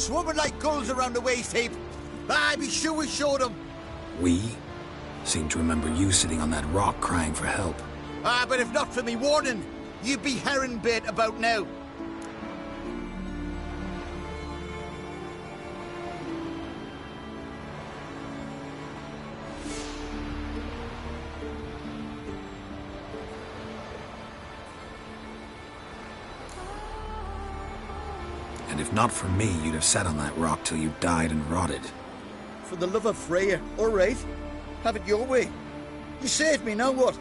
Swarming like gulls around the waist heap. Ah, be sure we showed them. We? Seem to remember you sitting on that rock crying for help. Ah, but if not for me warning, you'd be herring bait about now. And if not for me, you'd have sat on that rock till you died and rotted. For the love of Freya, all right. Have it your way. You saved me, now what?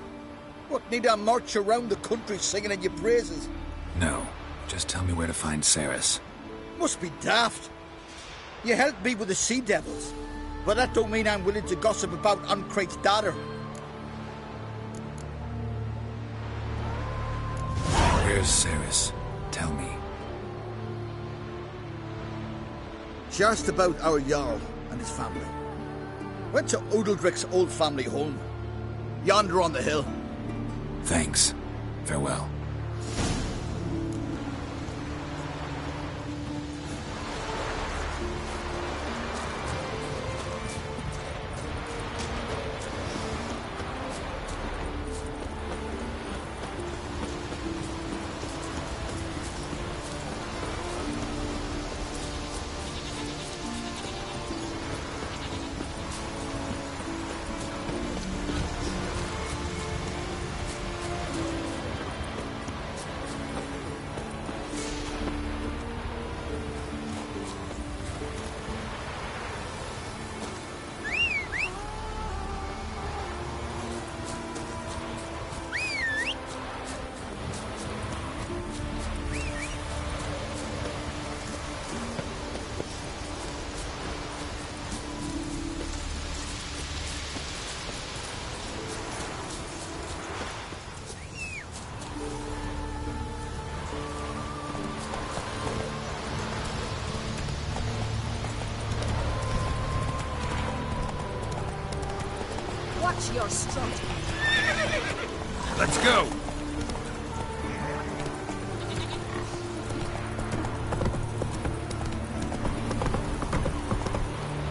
What, need I march around the country singing in your praises? No, just tell me where to find Ceres. Must be daft. You helped me with the Sea Devils, but that don't mean I'm willing to gossip about Uncrate's daughter. Where's Ceres? Tell me. She asked about our Jarl and his family. Went to Udaldric's old family home. Yonder on the hill. Thanks. Farewell. Watch your strut. Let's go!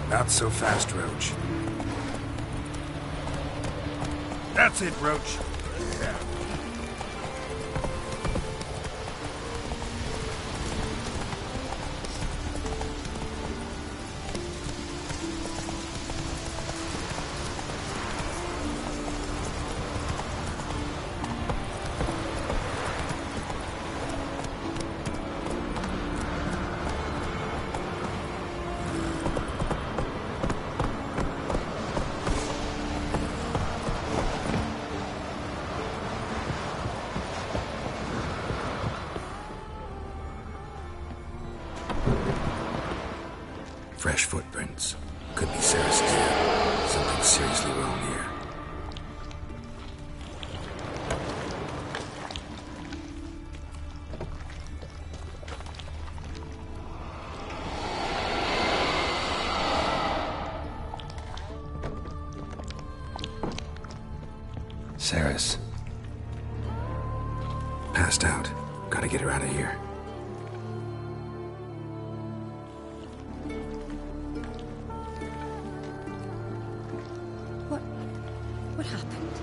Not so fast, Roach. That's it, Roach. Fresh footprints. Could be Ceres' here. Something seriously wrong here. Ceres. Passed out. Gotta get her out of here. What happened?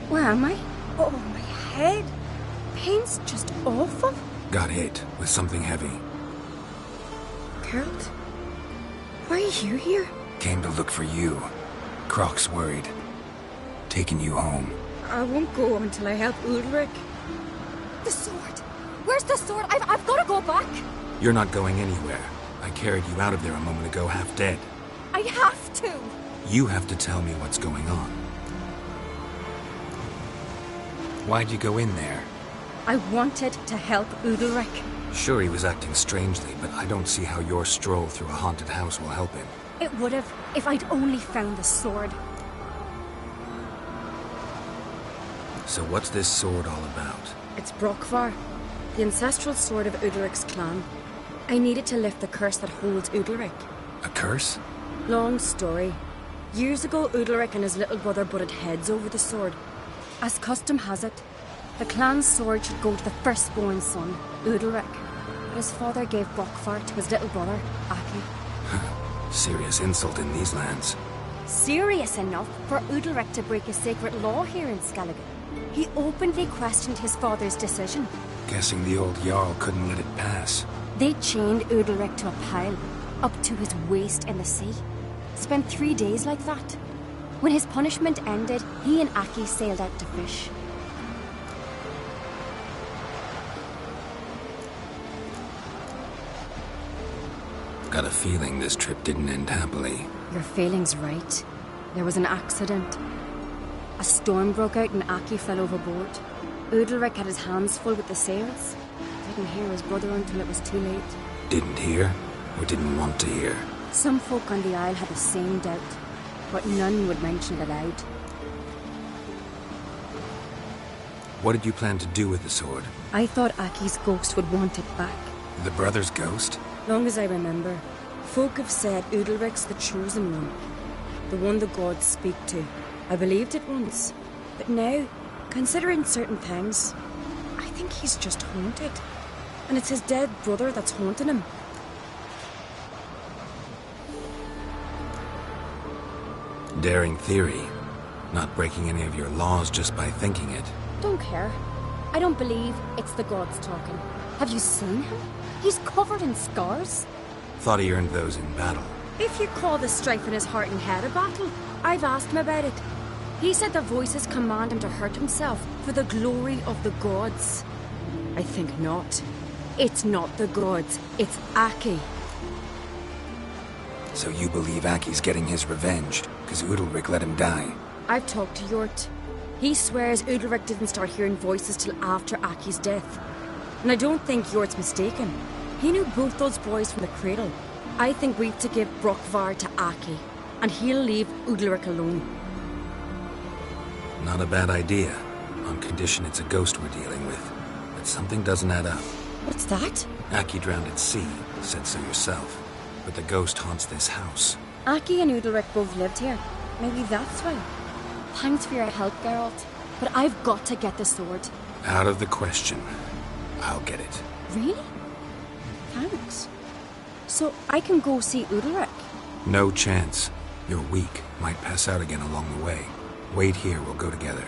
Where am I? Oh, my head. Pain's just awful. Got hit with something heavy. Geralt? Why are you here? Came to look for you. Croc's worried. Taking you home. I won't go until I help Udalric. The sword! Where's the sword? I've got to go back! You're not going anywhere. I carried you out of there a moment ago, half dead. I have to! You have to tell me what's going on. Why'd you go in there? I wanted to help Udalric. Sure, he was acting strangely, but I don't see how your stroll through a haunted house will help him. It would have, if I'd only found the sword. So what's this sword all about? It's Brokvar, the ancestral sword of Udalric's clan. I needed to lift the curse that holds Udalric. A curse? Long story. Years ago, Udalric and his little brother butted heads over the sword. As custom has it, the clan's sword should go to the firstborn son, Udalric. his father gave Brockfar to his little brother, Aki. Serious insult in these lands. Serious enough for Udalric to break a sacred law here in Skellige. He openly questioned his father's decision. Guessing the old Jarl couldn't let it pass. They chained Udalric to a pile, up to his waist in the sea. Spent 3 days like that. When his punishment ended, he and Aki sailed out to fish. Got a feeling this trip didn't end happily. Your feeling's right. There was an accident. A storm broke out and Aki fell overboard. Udalric had his hands full with the sails. Didn't hear his brother until it was too late. Didn't hear? Or didn't want to hear? Some folk on the Isle had the same doubt, but none would mention it aloud. What did you plan to do with the sword? I thought Aki's ghost would want it back. The brother's ghost? Long as I remember, folk have said Udalric's the chosen one. The one the gods speak to. I believed it once. But now, considering certain things, I think he's just haunted. And it's his dead brother that's haunting him. Daring theory. Not breaking any of your laws just by thinking it. Don't care. I don't believe it's the gods talking. Have you seen him? He's covered in scars. Thought he earned those in battle. If you call the strife in his heart and head a battle, I've asked him about it. He said the voices command him to hurt himself for the glory of the gods. I think not. It's not the gods, it's Aki. So you believe Aki's getting his revenge, because Udalric let him die? I've talked to Yort. He swears Udalric didn't start hearing voices till after Aki's death. And I don't think Yort's mistaken. He knew both those boys from the cradle. I think we've to give Brockvar to Aki, and he'll leave Udalric alone. Not a bad idea, on condition it's a ghost we're dealing with. But something doesn't add up. What's that? Aki drowned at sea, said so yourself. But the ghost haunts this house. Aki and Udalric both lived here. Maybe that's why. Thanks for your help, Geralt. But I've got to get the sword. Out of the question. I'll get it. Really? Thanks. So I can go see Udalric? No chance. You're weak. Might pass out again along the way. Wait here, we'll go together.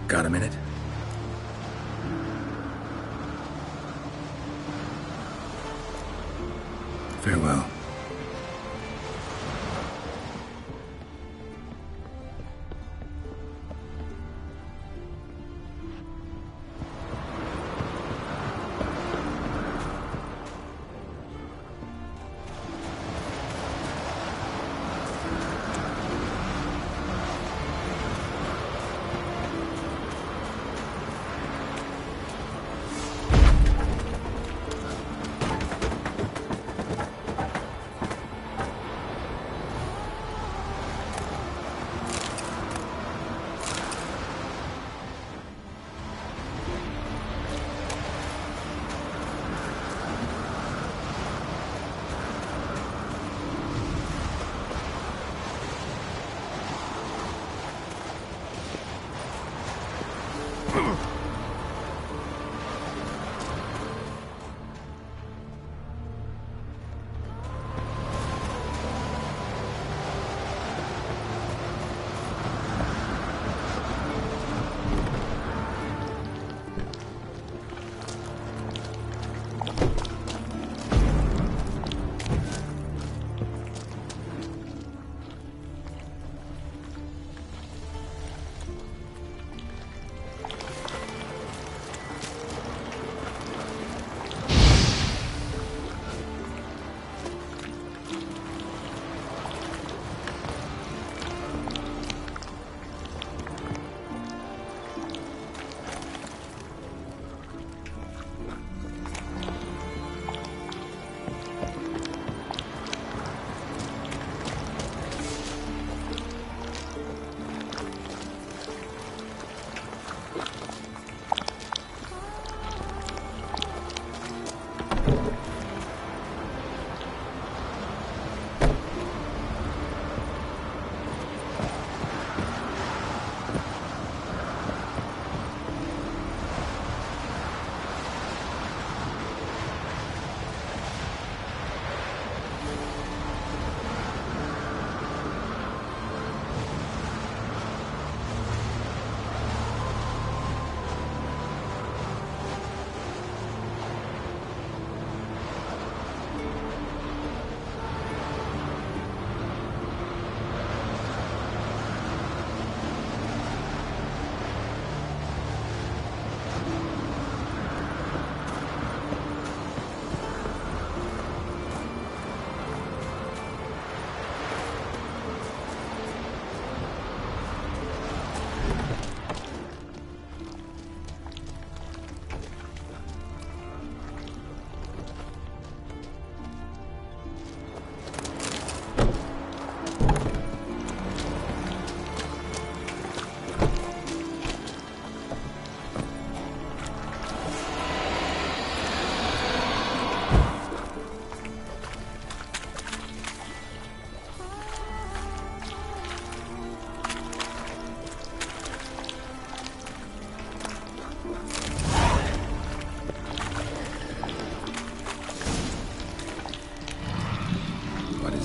Got a minute? Farewell.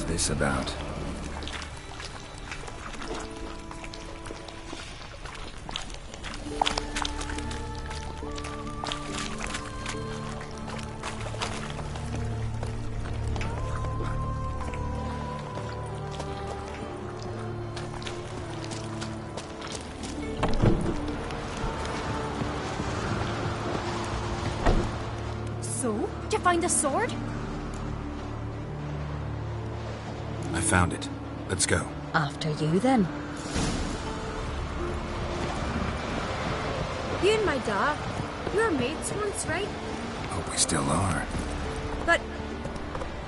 This about? So, did you find the sword? I found it. Let's go. After you, then. You and my dad, we were mates once, right? Hope we still are. But,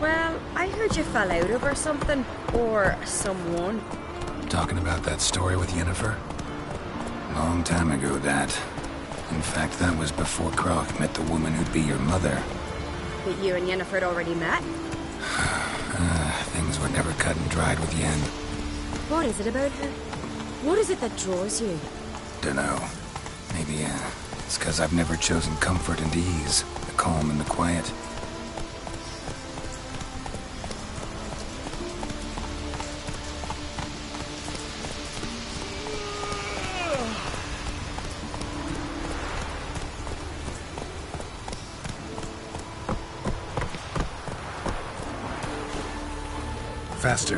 well, I heard you fell out over something. Or someone. Talking about that story with Yennefer? Long time ago, that. In fact, that was before Croc met the woman who'd be your mother. But you and Yennefer had already met? Things were never cut and dried with Yen. What is it about her? What is it that draws you? Dunno. Maybe, it's 'cause I've never chosen comfort and ease, the calm and the quiet. faster.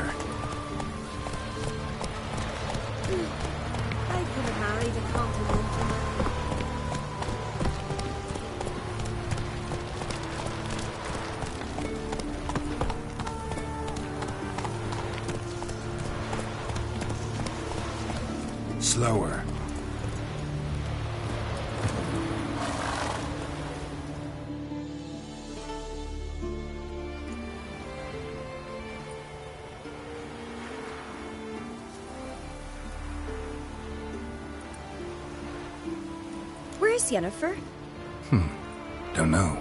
I could have married a continental man. Slower. Where's Yennefer? Don't know.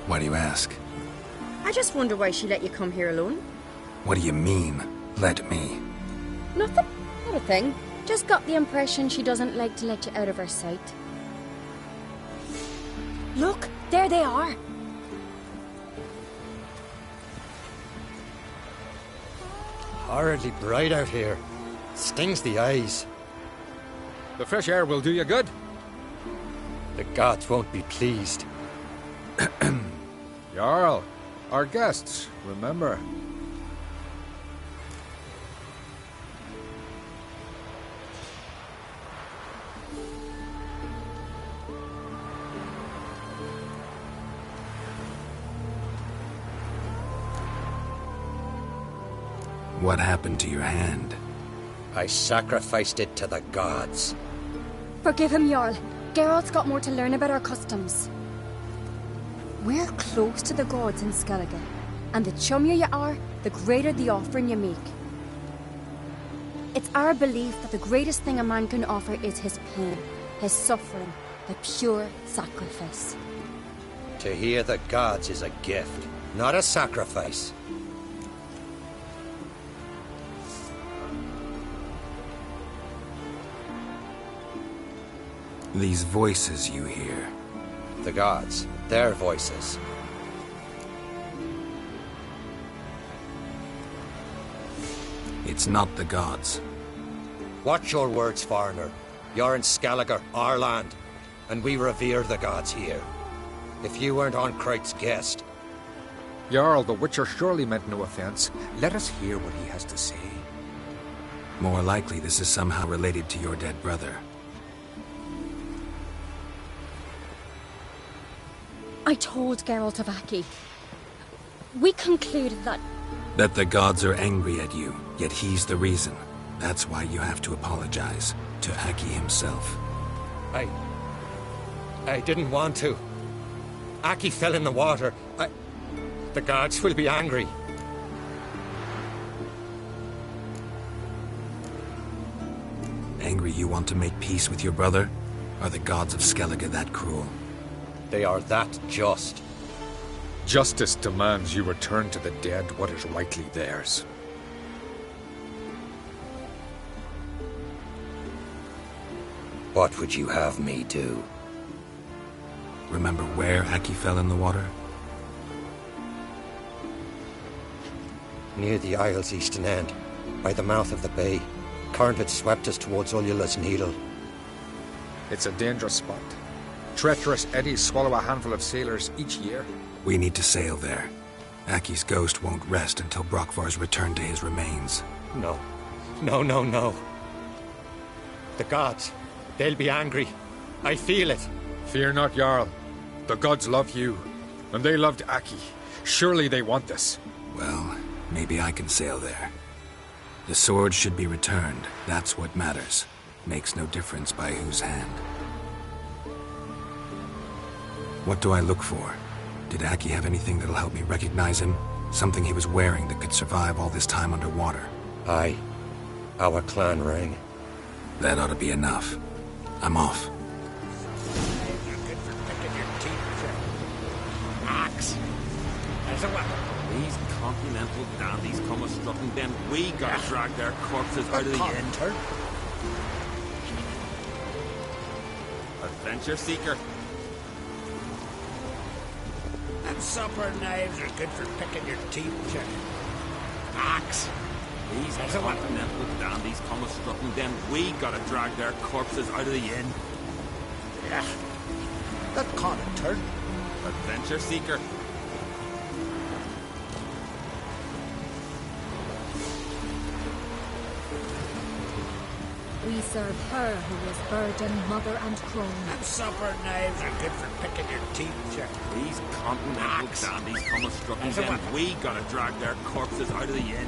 Why do you ask? I just wonder why she let you come here alone. What do you mean, let me? Nothing. Not a thing. Just got the impression she doesn't like to let you out of her sight. Look, there they are. Horridly bright out here. Stings the eyes. The fresh air will do you good. The gods won't be pleased. Jarl, our guests, remember. What happened to your hand? I sacrificed it to the gods. Forgive him, Jarl. Geralt's got more to learn about our customs. We're close to the gods in Skellige, and the chummier you are, the greater the offering you make. It's our belief that the greatest thing a man can offer is his pain, his suffering, the pure sacrifice. To hear the gods is a gift, not a sacrifice. These voices you hear. The gods, their voices. It's not the gods. Watch your words, foreigner. You're in Skellige, our land, and we revere the gods here. If you weren't on Kright's guest... Jarl, the Witcher surely meant no offense. Let us hear what he has to say. More likely this is somehow related to your dead brother. I told Geralt of Aki. We concluded that... That the gods are angry at you, yet he's the reason. That's why you have to apologize to Aki himself. I didn't want to. Aki fell in the water. The gods will be angry. Angry you want to make peace with your brother? Are the gods of Skellige that cruel? They are that just. Justice demands you return to the dead what is rightly theirs. What would you have me do? Remember where Aki fell in the water? Near the Isle's eastern end, by the mouth of the bay. Current had swept us towards Ullula's Needle. It's a dangerous spot. Treacherous eddies swallow a handful of sailors each year. We need to sail there. Aki's ghost won't rest until Brokvar's returned to his remains. No. No, no, no. The gods, they'll be angry. I feel it. Fear not, Jarl. The gods love you, and they loved Aki. Surely they want this. Well, maybe I can sail there. The sword should be returned. That's what matters. Makes no difference by whose hand. What do I look for? Did Aki have anything that'll help me recognize him? Something he was wearing that could survive all this time underwater? Aye. Our clan ring. That ought to be enough. I'm off. You're good for picking your teeth, Axe. As a weapon. These continental dandies come a-strutting, then we gotta drag their corpses out of the inn. Adventure seeker. And supper knives are good for picking your teeth, Axe. These continental dandies come a-strutting, then we gotta drag their corpses out of the inn. Yeah. That can't turn. Adventure seeker. We serve her who is burden, mother, and crone. And supper knives are good for picking your teeth, sir. These continental dandies come a struggling them. We gotta drag their corpses out of the inn.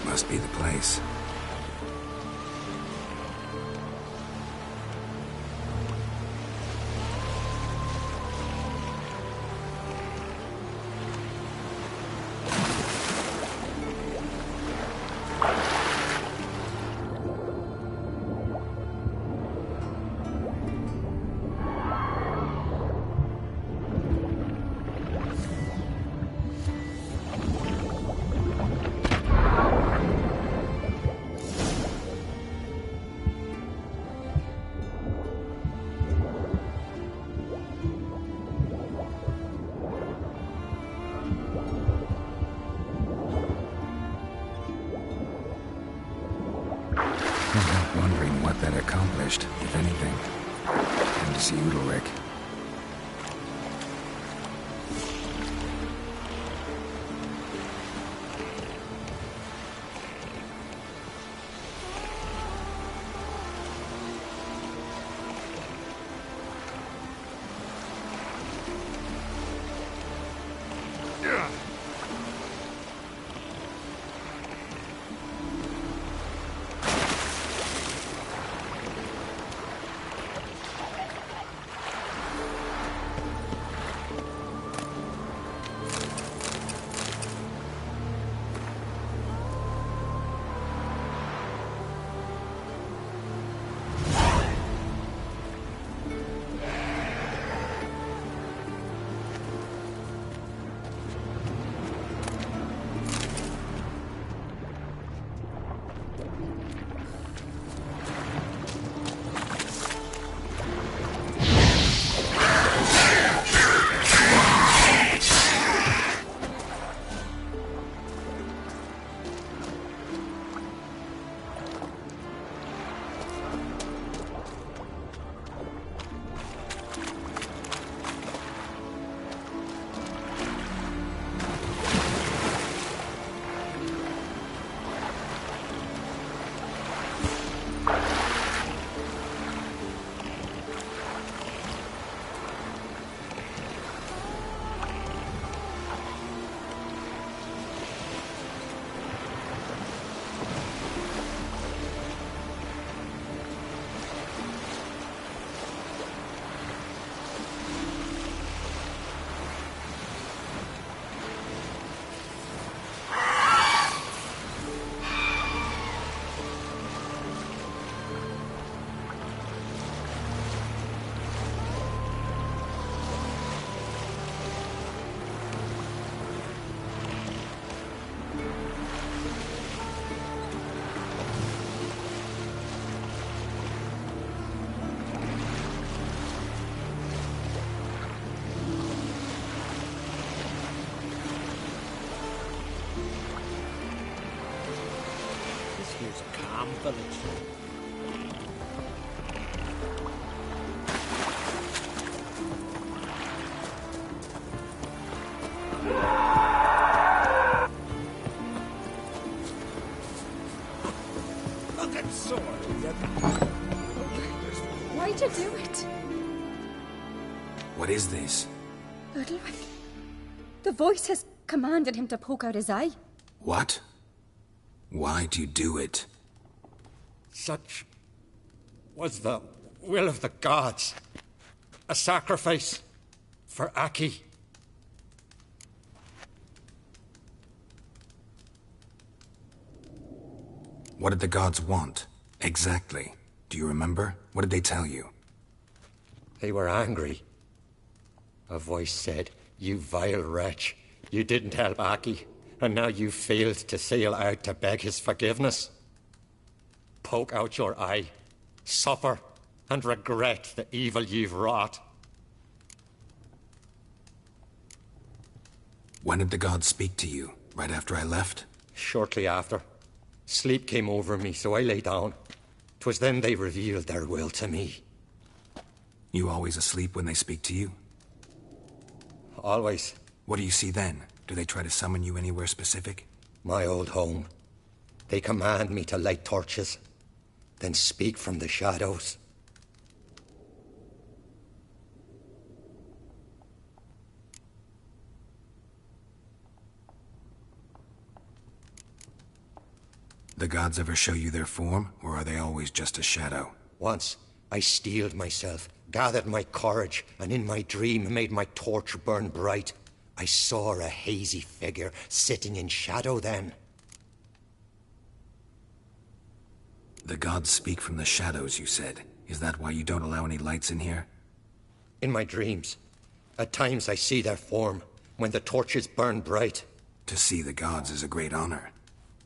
Must be the place. Wondering what that accomplished, if anything. Time to see Udalric. Here's a calm village. Fucking sword! Why'd you do it? What is this? Udalric. The voice has commanded him to poke out his eye. What? Why'd you do it? Such was the will of the gods. A sacrifice for Aki. What did the gods want? Exactly. Do you remember? What did they tell you? They were angry. A voice said, "You vile wretch. You didn't help Aki, and now you failed to sail out to beg his forgiveness. Poke out your eye, suffer, and regret the evil you've wrought." When did the gods speak to you? Right after I left? Shortly after. Sleep came over me, so I lay down. 'Twas then they revealed their will to me. You always asleep when they speak to you? Always. What do you see then? Do they try to summon you anywhere specific? My old home. They command me to light torches, then speak from the shadows. The gods ever show you their form, or are they always just a shadow? Once, I steeled myself, gathered my courage, and in my dream made my torch burn bright. I saw a hazy figure sitting in shadow then. The gods speak from the shadows, you said. Is that why you don't allow any lights in here? In my dreams. At times I see their form, when the torches burn bright. To see the gods is a great honor.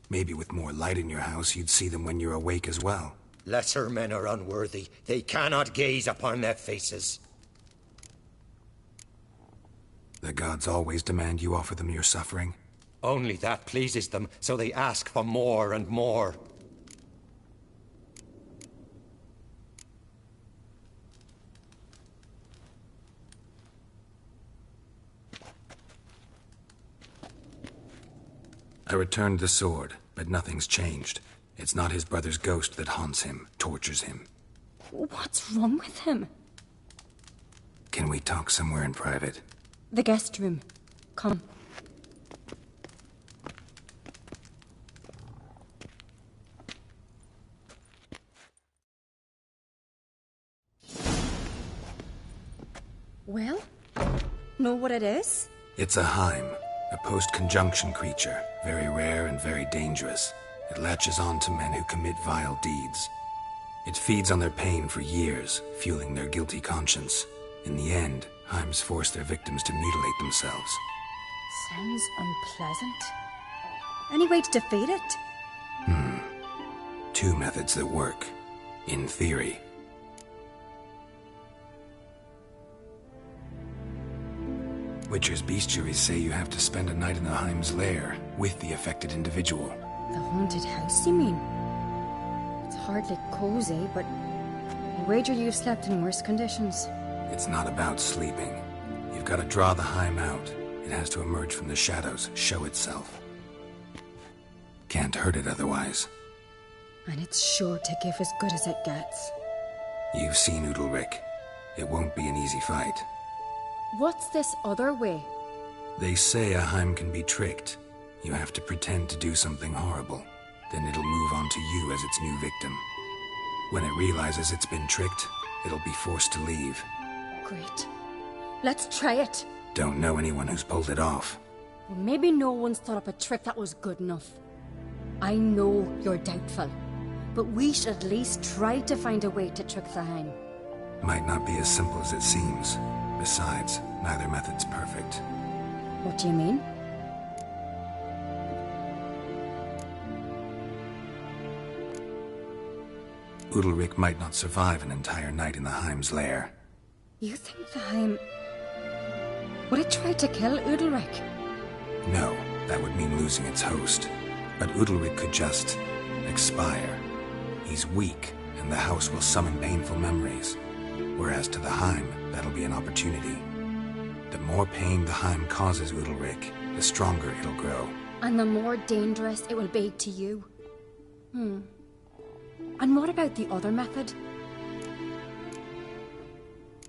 Maybe with more light in your house, you'd see them when you're awake as well. Lesser men are unworthy. They cannot gaze upon their faces. The gods always demand you offer them your suffering? Only that pleases them, so they ask for more and more. I returned the sword, but nothing's changed. It's not his brother's ghost that haunts him, tortures him. What's wrong with him? Can we talk somewhere in private? The guest room. Come. Well? Know what it is? It's a Heim, a post-conjunction creature, very rare and very dangerous. It latches on to men who commit vile deeds. It feeds on their pain for years, fueling their guilty conscience. In the end, Heims force their victims to mutilate themselves. Sounds unpleasant. Any way to defeat it? Two methods that work. In theory. Witcher's bestiaries say you have to spend a night in the Heim's lair with the affected individual. The haunted house, you mean? It's hardly cozy, but I wager you've slept in worse conditions. It's not about sleeping. You've got to draw the Heim out. It has to emerge from the shadows, show itself. Can't hurt it otherwise. And it's sure to give as good as it gets. You've seen Udalric. It won't be an easy fight. What's this other way? They say a Heim can be tricked. You have to pretend to do something horrible. Then it'll move on to you as its new victim. When it realizes it's been tricked, it'll be forced to leave. Great. Let's try it. Don't know anyone who's pulled it off. Well, maybe no one's thought up a trick that was good enough. I know you're doubtful, but we should at least try to find a way to trick the Heim. Might not be as simple as it seems. Besides, neither method's perfect. What do you mean? Udalric might not survive an entire night in the Heim's lair. You think the Heim... would it try to kill Udalric? No, that would mean losing its host. But Udalric could just expire. He's weak, and the house will summon painful memories. Whereas to the Heim, that'll be an opportunity. The more pain the Heim causes Udalric, the stronger it'll grow. And the more dangerous it will be to you. And what about the other method?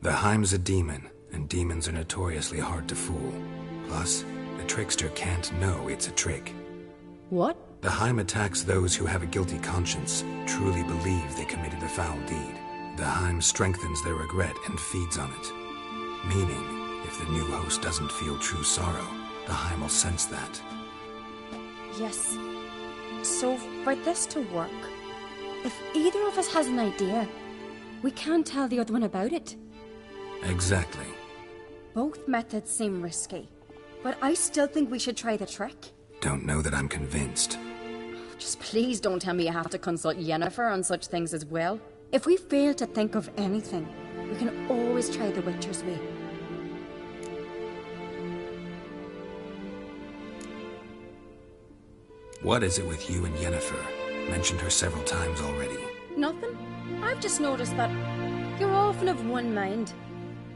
The Heim's a demon, and demons are notoriously hard to fool. Plus, the trickster can't know it's a trick. What? The Heim attacks those who have a guilty conscience, truly believe they committed a foul deed. The Heim strengthens their regret and feeds on it. Meaning, if the new host doesn't feel true sorrow, the Heim will sense that. Yes. So, for this to work, if either of us has an idea, we can't tell the other one about it. Exactly. Both methods seem risky, but I still think we should try the trick. Don't know that I'm convinced. Just please don't tell me I have to consult Yennefer on such things as well. If we fail to think of anything, we can always try the Witcher's way. What is it with you and Yennefer? Mentioned her several times already. Nothing. I've just noticed that you're often of one mind.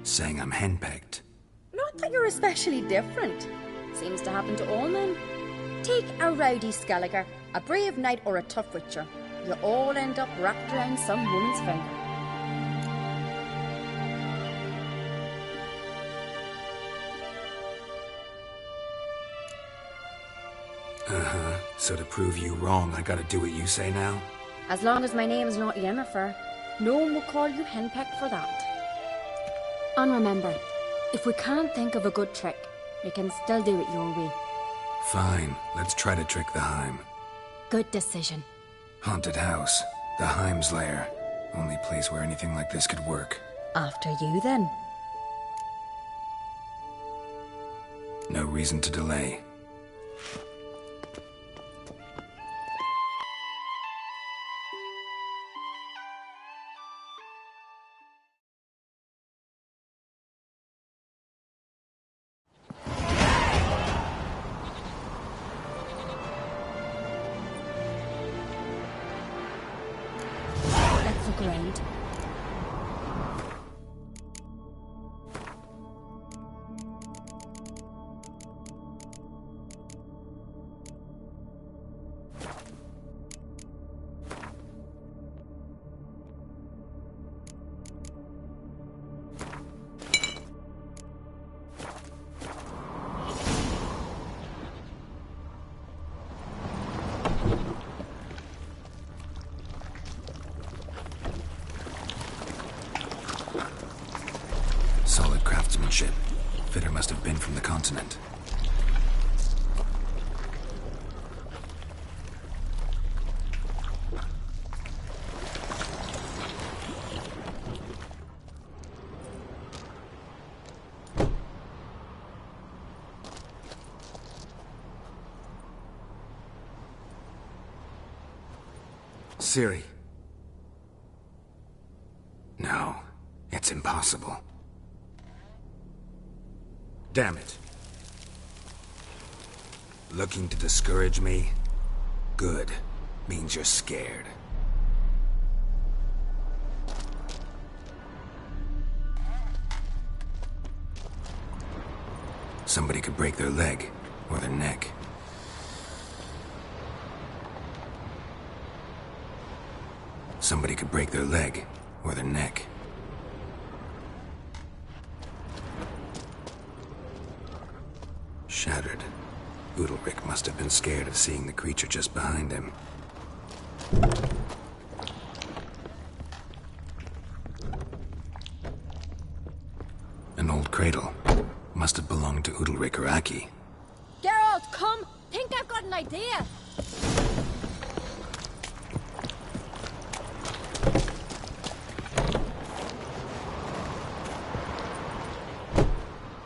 Saying I'm henpecked. Not that you're especially different. Seems to happen to all men. Take a rowdy Skelliger, a brave knight or a tough witcher. You all end up wrapped around some woman's finger. So to prove you wrong, I gotta do what you say now? As long as my name's not Yennefer, no one will call you henpecked for that. And remember, if we can't think of a good trick, we can still do it your way. Fine, let's try to trick the Heim. Good decision. Haunted house. The Heim's lair. Only place where anything like this could work. After you, then. No reason to delay. Great. Solid craftsmanship. Fitter must have been from the continent. Ciri. No, it's impossible. Damn it. Looking to discourage me? Good. Means you're scared. Somebody could break their leg, or their neck. Somebody could break their leg, or their neck. Shattered. Udalric must have been scared of seeing the creature just behind him. An old cradle. Must have belonged to Udalric or Aki. Geralt, come! Think I've got an idea!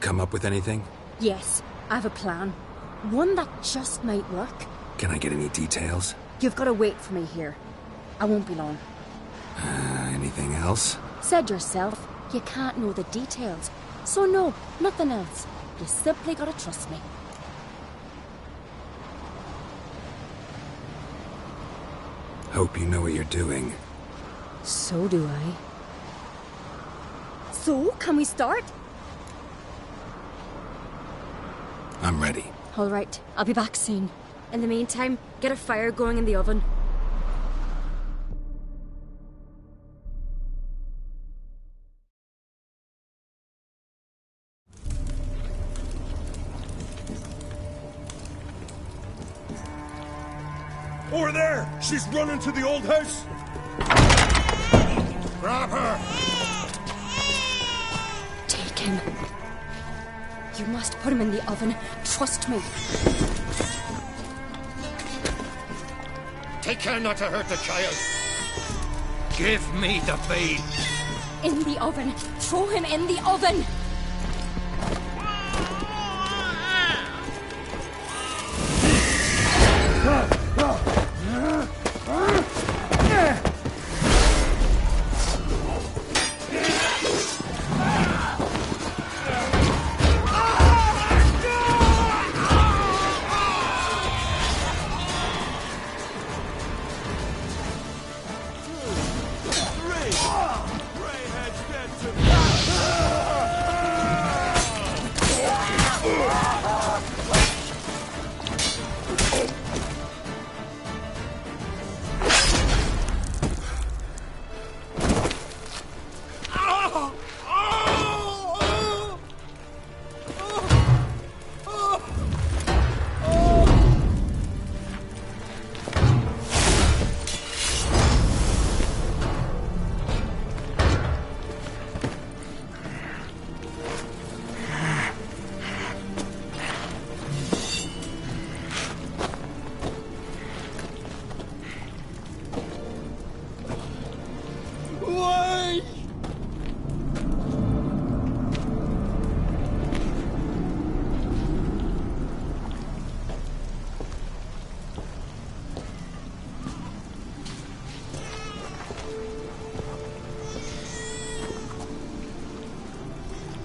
Come up with anything? Yes, I have a plan. One that just might work. Can I get any details? You've got to wait for me here. I won't be long. Anything else? Said yourself, you can't know the details. So no, nothing else. You simply gotta trust me. Hope you know what you're doing. So do I. So, can we start? I'm ready. All right, I'll be back soon. In the meantime, get a fire going in the oven. Over there! She's running to the old house! Grab her! Take him. You must put him in the oven. Trust me. Take care not to hurt the child. Give me the babe. In the oven. Throw him in the oven.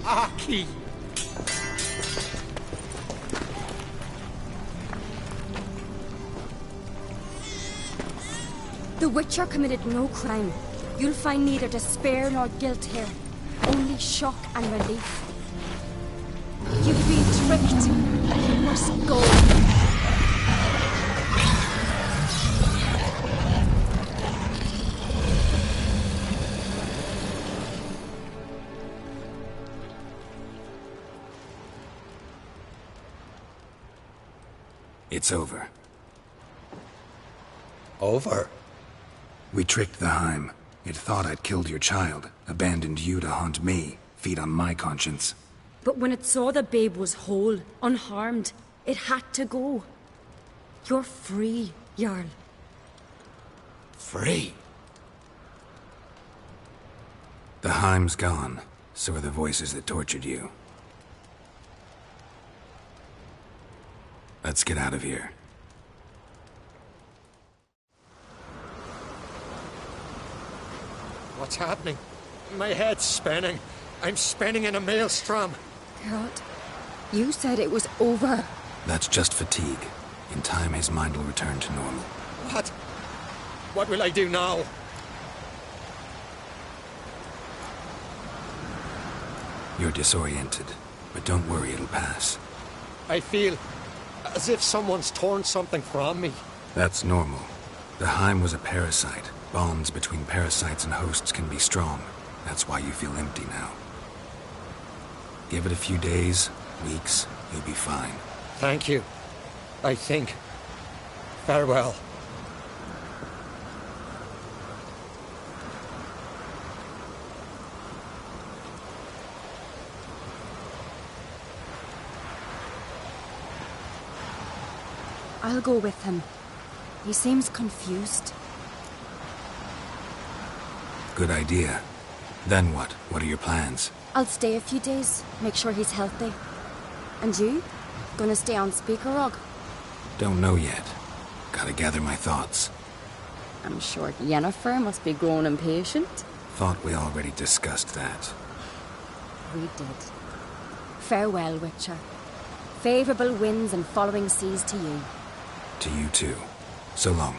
Aki! The Witcher committed no crime. You'll find neither despair nor guilt here. Only shock and relief. You've been tricked. You must go. It's over. Over? We tricked the Heim. It thought I'd killed your child, abandoned you to haunt me, feed on my conscience. But when it saw the babe was whole, unharmed, it had to go. You're free, Jarl. Free? The Heim's gone. So are the voices that tortured you. Let's get out of here. What's happening? My head's spinning. I'm spinning in a maelstrom. Geralt, you said it was over. That's just fatigue. In time, his mind will return to normal. What? What will I do now? You're disoriented, but don't worry, it'll pass. I feel as if someone's torn something from me. That's normal. The Heim was a parasite. Bonds between parasites and hosts can be strong. That's why you feel empty now. Give it a few days, weeks, you'll be fine. Thank you. I think. Farewell. I'll go with him. He seems confused. Good idea. Then what? What are your plans? I'll stay a few days, make sure he's healthy. And you? Gonna stay on Speaker Rog? Don't know yet. Gotta gather my thoughts. I'm sure Yennefer must be growing impatient. Thought we already discussed that. We did. Farewell, Witcher. Favourable winds and following seas to you. To you too. So long.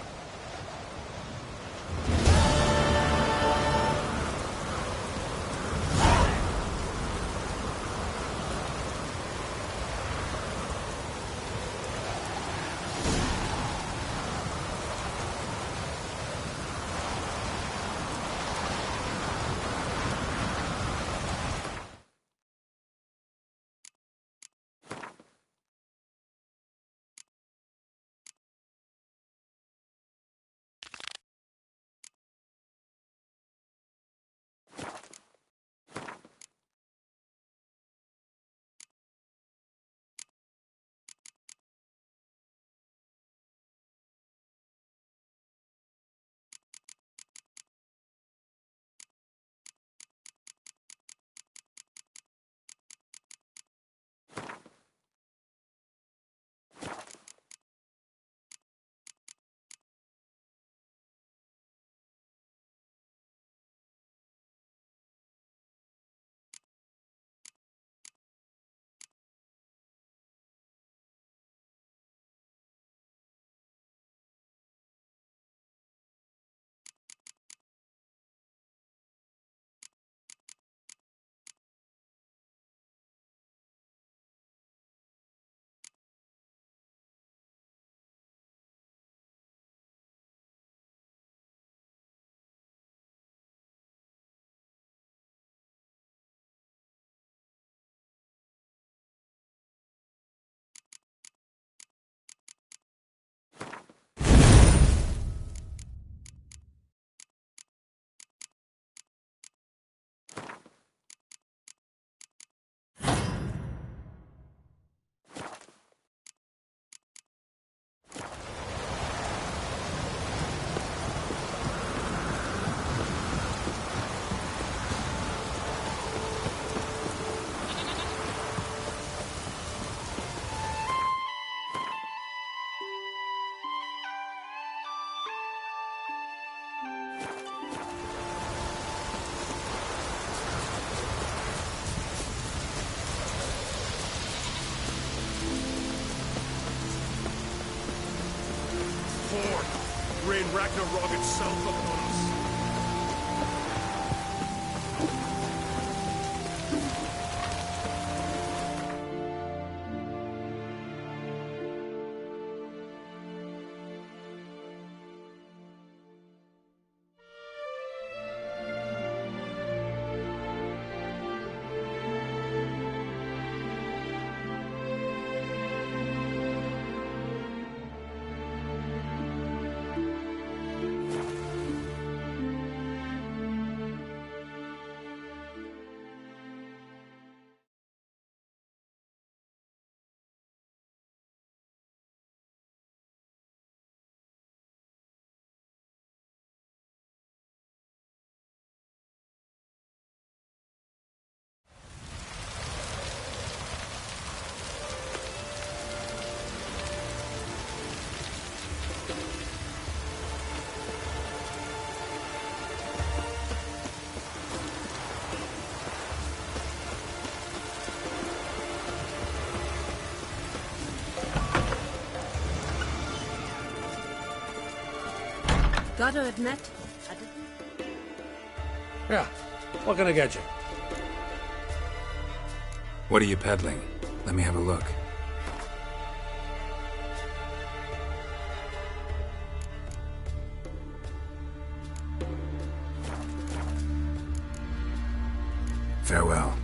Ragnarok itself upon us. Gotta admit, I didn't... Yeah. What can I get you? What are you peddling? Let me have a look. Farewell.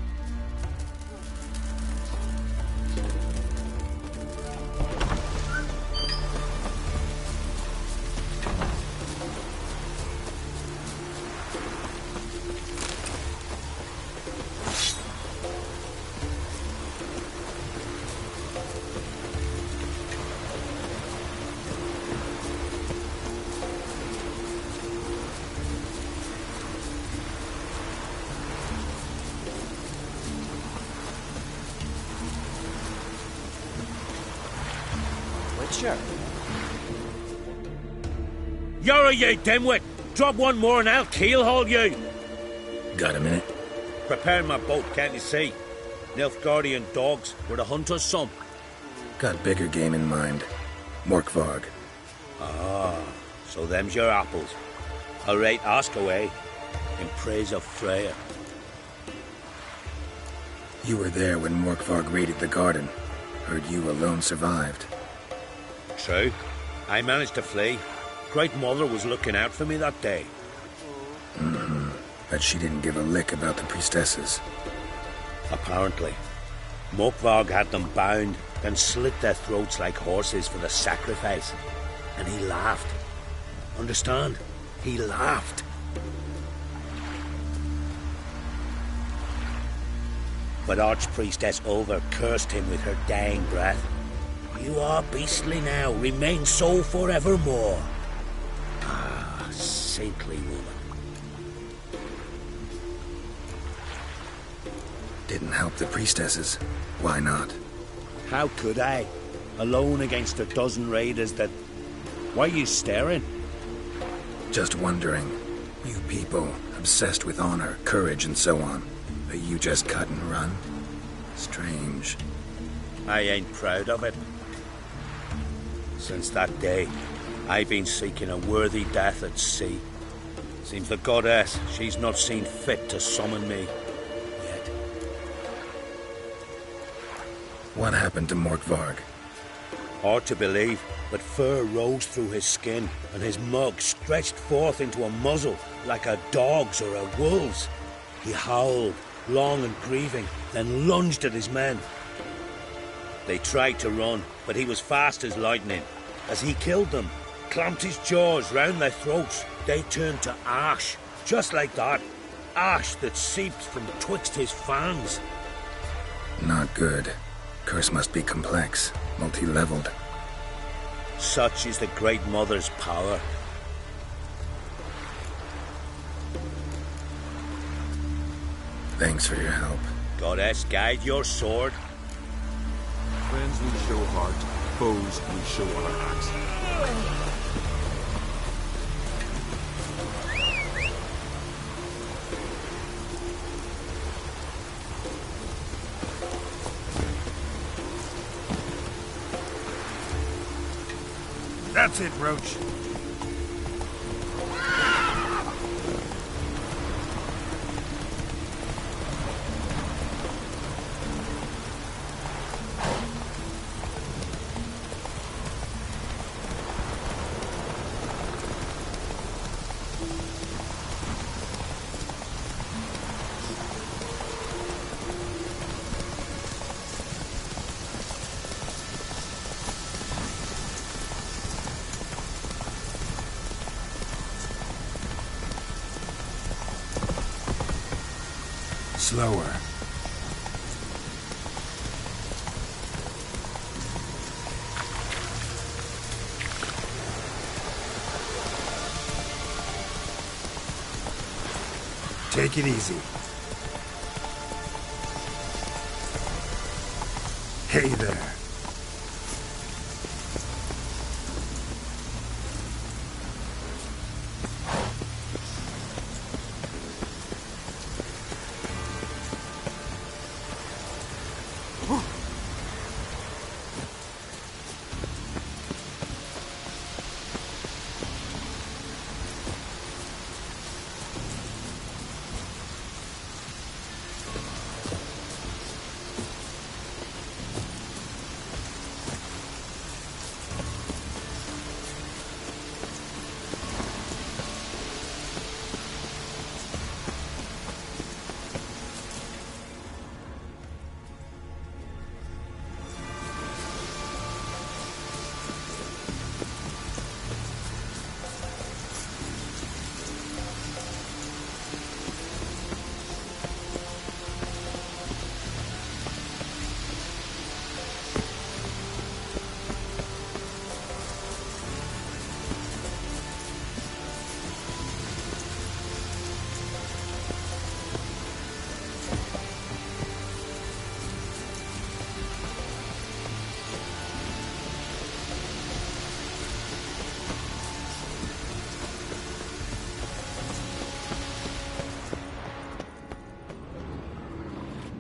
Sure. You're you dimwit! Drop one more and I'll keelhaul you! Got a minute? Preparing my boat, can't you see? Nilfgaardian dogs were to hunt us some. Got bigger game in mind. Morkvarg. Ah, so them's your apples. All right, ask away. In praise of Freya. You were there when Morkvarg raided the garden. Heard you alone survived. True. I managed to flee. Great Mother was looking out for me that day. Mm-hmm. But she didn't give a lick about the priestesses. Apparently. Morkvarg had them bound, then slit their throats like horses for the sacrifice. And he laughed. Understand? He laughed. But Archpriestess Ulver cursed him with her dying breath. You are beastly now, remain so forevermore. Ah, saintly woman. Didn't help the priestesses. Why not? How could I? Alone against a dozen raiders that... Why are you staring? Just wondering. You people, obsessed with honor, courage, and so on. But you just cut and run? Strange. I ain't proud of it. Since that day, I've been seeking a worthy death at sea. Seems the goddess, she's not seen fit to summon me yet. What happened to Morkvarg? Hard to believe, but fur rose through his skin, and his mug stretched forth into a muzzle like a dog's or a wolf's. He howled, long and grieving, then lunged at his men. They tried to run, but he was fast as lightning. As he killed them, clamped his jaws round their throats, they turned to ash, just like that. Ash that seeped from twixt his fangs. Not good. Curse must be complex, multi-leveled. Such is the Great Mother's power. Thanks for your help. Goddess, guide your sword. Friends we show heart, foes we show on our axe. That's it, Roach. Slower. Take it easy. Hey there.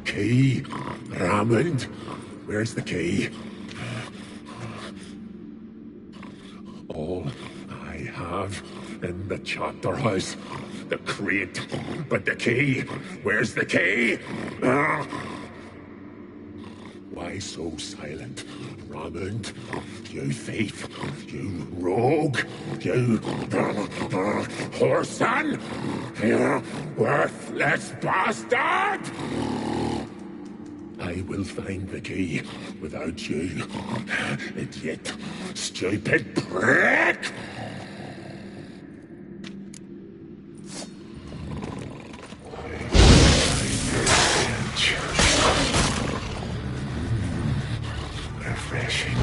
Key, Raymond. Where's the key? All I have in the chapter house, the crate, but the key. Where's the key? Why so silent, Raymond? You thief, you rogue, you whoreson, you worthless bastard! I will find the key without you, idiot, stupid prick! Refreshing.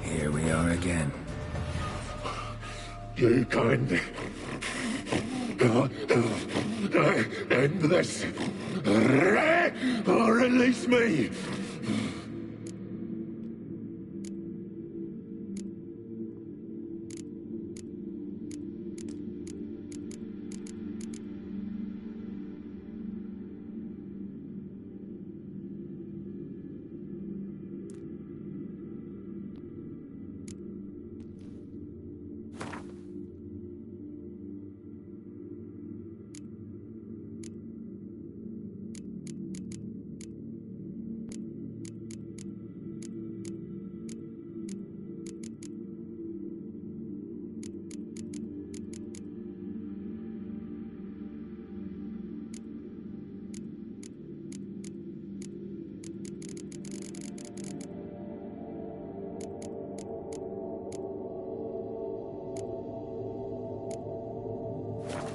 Here we are again. You can't end this. Release me.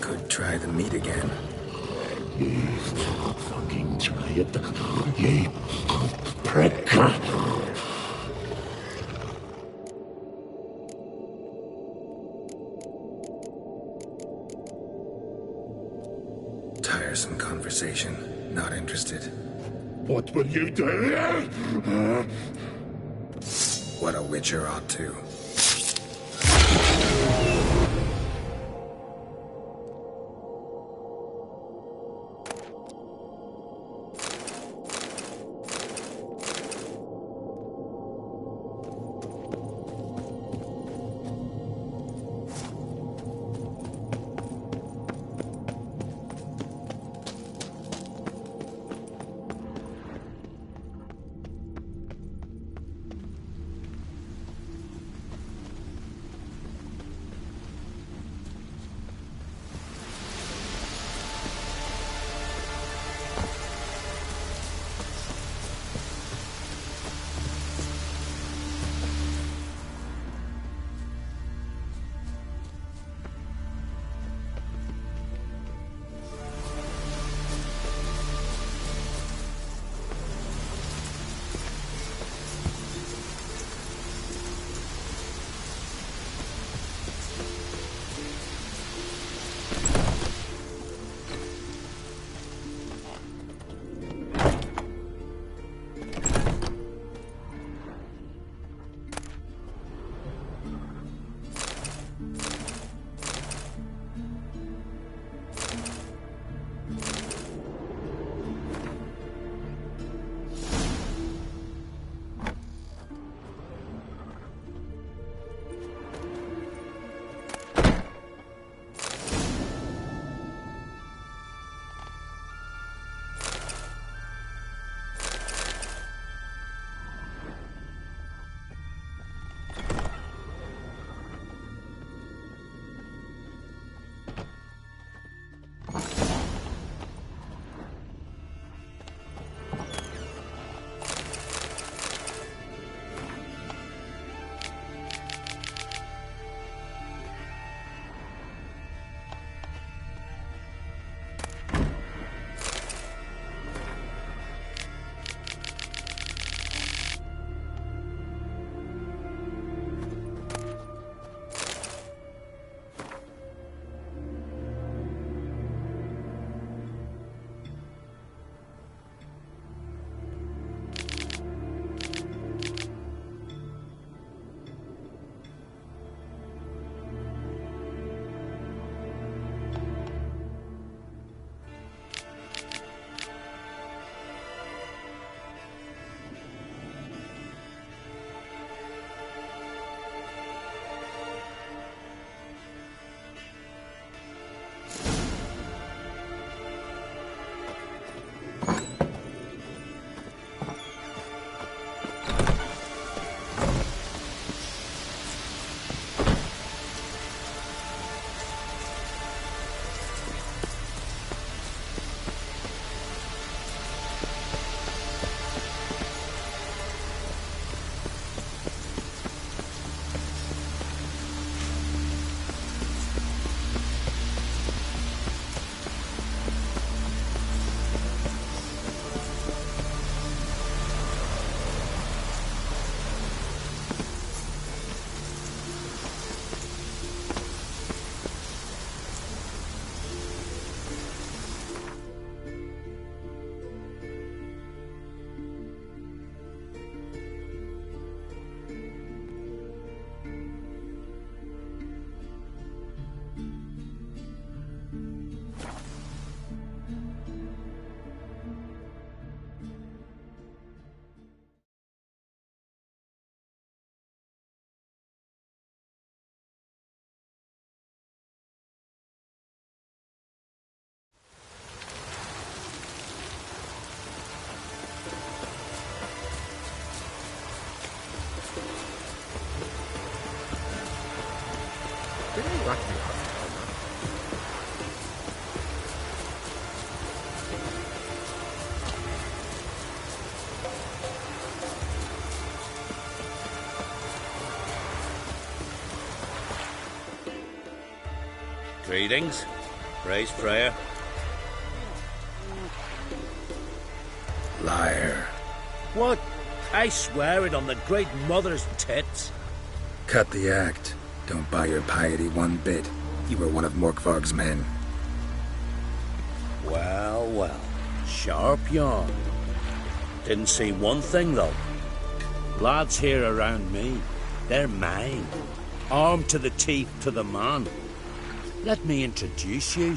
Could try the meat again. You fucking try it, you prick. Tiresome conversation. Not interested. What will you do? What a witcher ought to. Greetings. Praise prayer. Liar. What? I swear it on the Great Mother's tits. Cut the act. Don't buy your piety one bit. You were one of Morkvarg's men. Well, well. Sharp yarn. Didn't see one thing, though. Lads here around me, they're mine. Armed to the teeth to the man. Let me introduce you.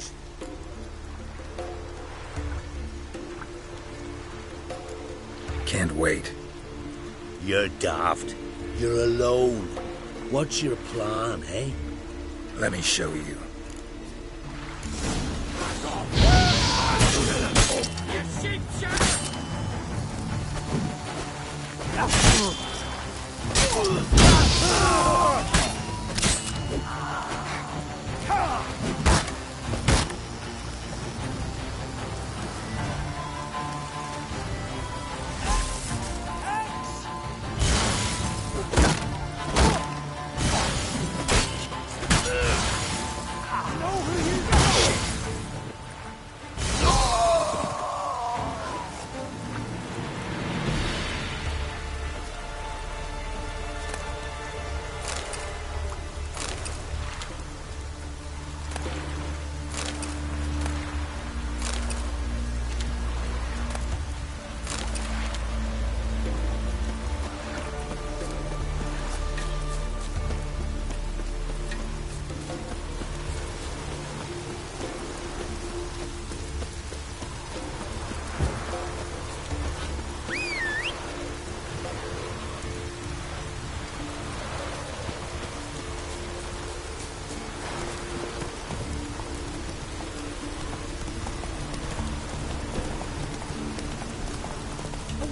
Can't wait. You're daft. You're alone. What's your plan, eh? Let me show you.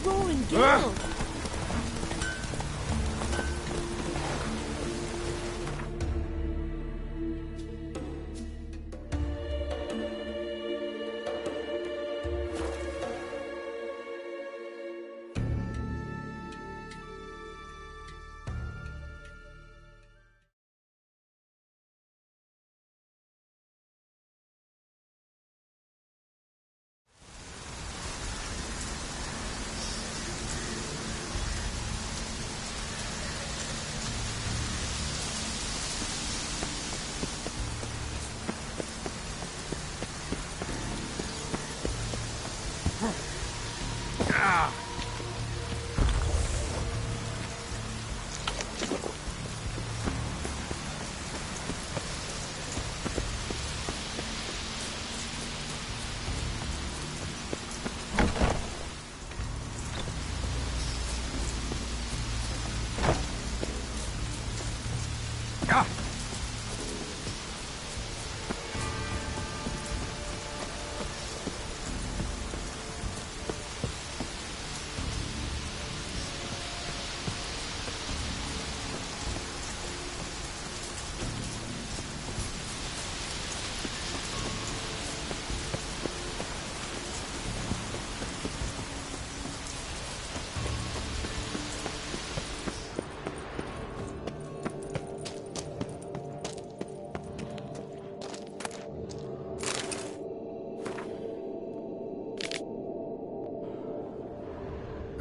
Roaring gale!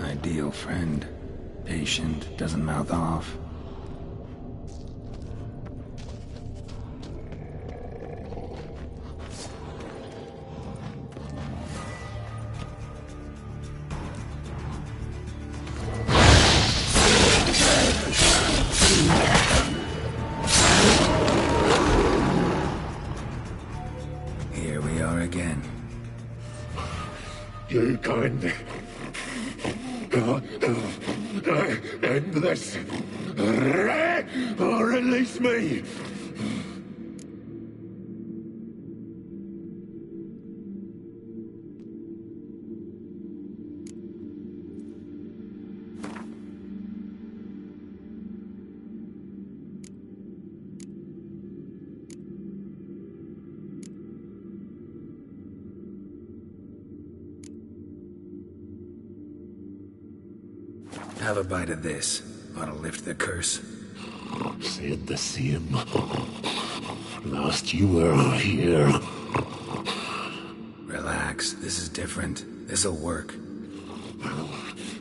Ideal friend. Patient, doesn't mouth off. Here we are again. You can't end this. Or release me. Have a bite of this. Ought to lift the curse. Said the same. Last you were here. Relax. This is different. This'll work.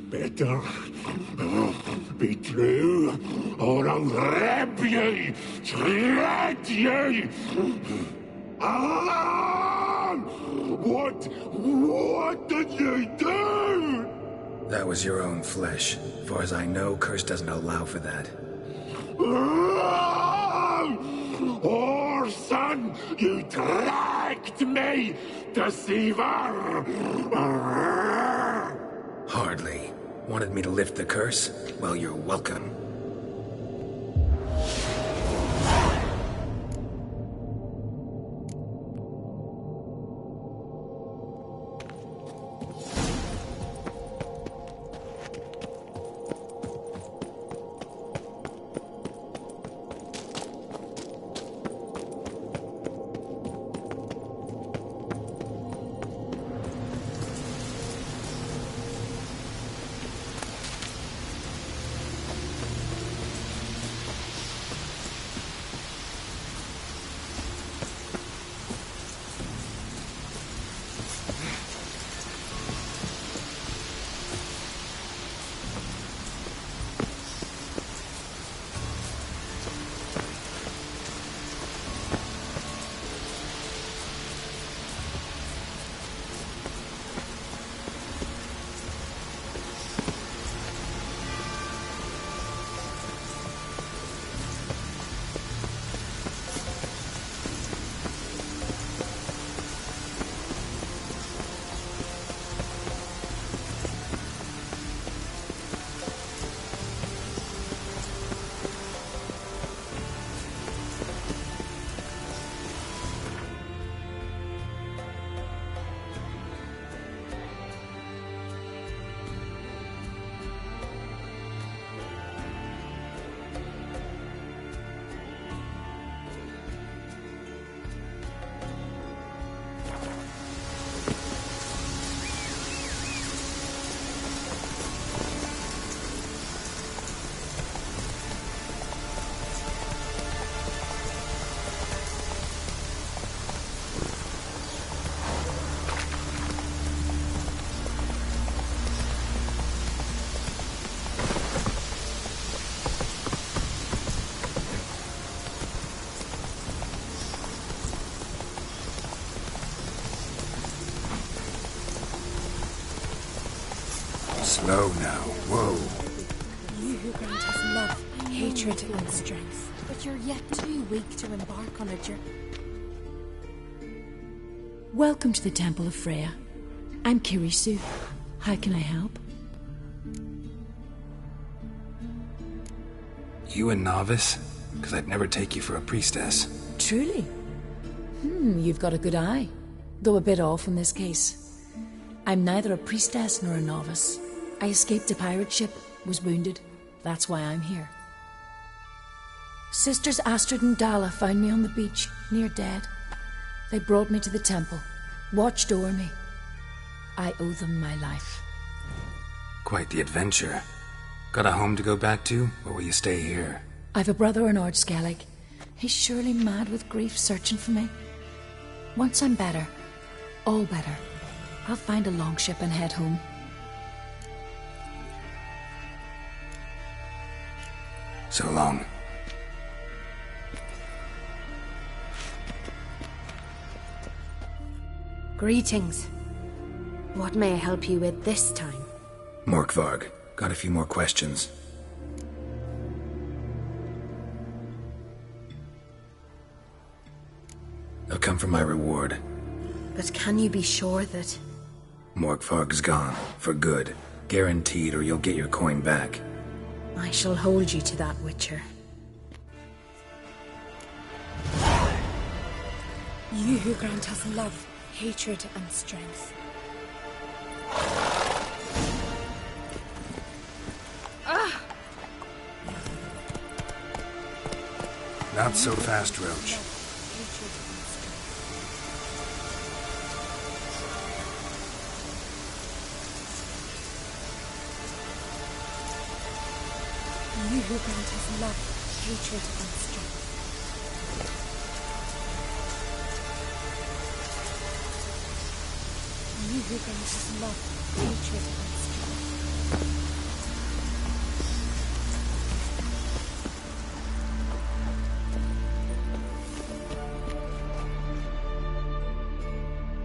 Better be true, or I'll rip ye, shred ye. Alan! What did you do? That was your own flesh. As far as I know, curse doesn't allow for that. Orson, you tracked me, deceiver! Hardly. Wanted me to lift the curse? Well, you're welcome. Slow now. Whoa. You who grant us love, hatred, and strength, but you're yet too weak to embark on a journey. Welcome to the Temple of Freya. I'm Kirisu. How can I help? You a novice? Because I'd never take you for a priestess. Truly? You've got a good eye. Though a bit off in this case. I'm neither a priestess nor a novice. I escaped a pirate ship, was wounded. That's why I'm here. Sisters Astrid and Dala found me on the beach, near dead. They brought me to the temple, watched over me. I owe them my life. Quite the adventure. Got a home to go back to, or will you stay here? I've a brother in Ardskillig. He's surely mad with grief searching for me. Once I'm better, all better, I'll find a longship and head home. So long. Greetings. What may I help you with this time? Morkvarg. Got a few more questions. They'll come for my reward. But can you be sure that... Morkvarg's gone. For good. Guaranteed, or you'll get your coin back. I shall hold you to that, Witcher. You who grant us love, hatred, and strength. Not so fast, Roach. You who grant us love, hatred, and strength. You who grant us love, hatred, and strength.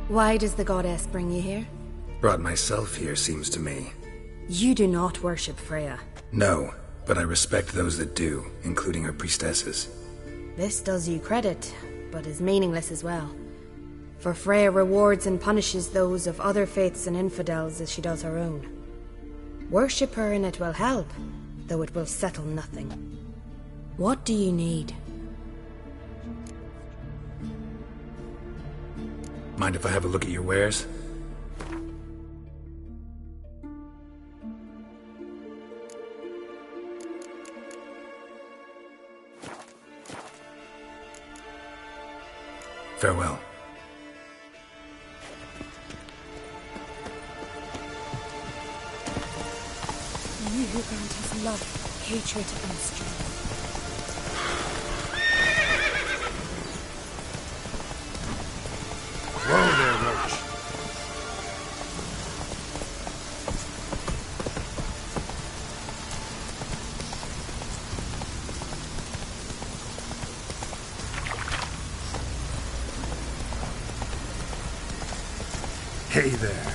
Why does the goddess bring you here? Brought myself here, seems to me. You do not worship Freya. No, but I respect those that do, including her priestesses. This does you credit, but is meaningless as well. For Freya rewards and punishes those of other faiths and infidels as she does her own. Worship her and it will help, though it will settle nothing. What do you need? Mind if I have a look at your wares? Farewell. You who grant us love, hatred, and strength. Whoa there, Roach. Hey there.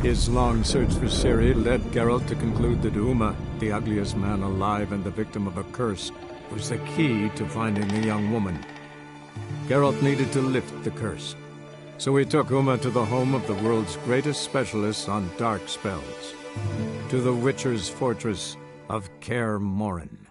His long search for Ciri led Geralt to conclude that Uma, the ugliest man alive and the victim of a curse, was the key to finding the young woman. Geralt needed to lift the curse, so he took Uma to the home of the world's greatest specialist on dark spells, to the Witcher's fortress of Kaer Morhen.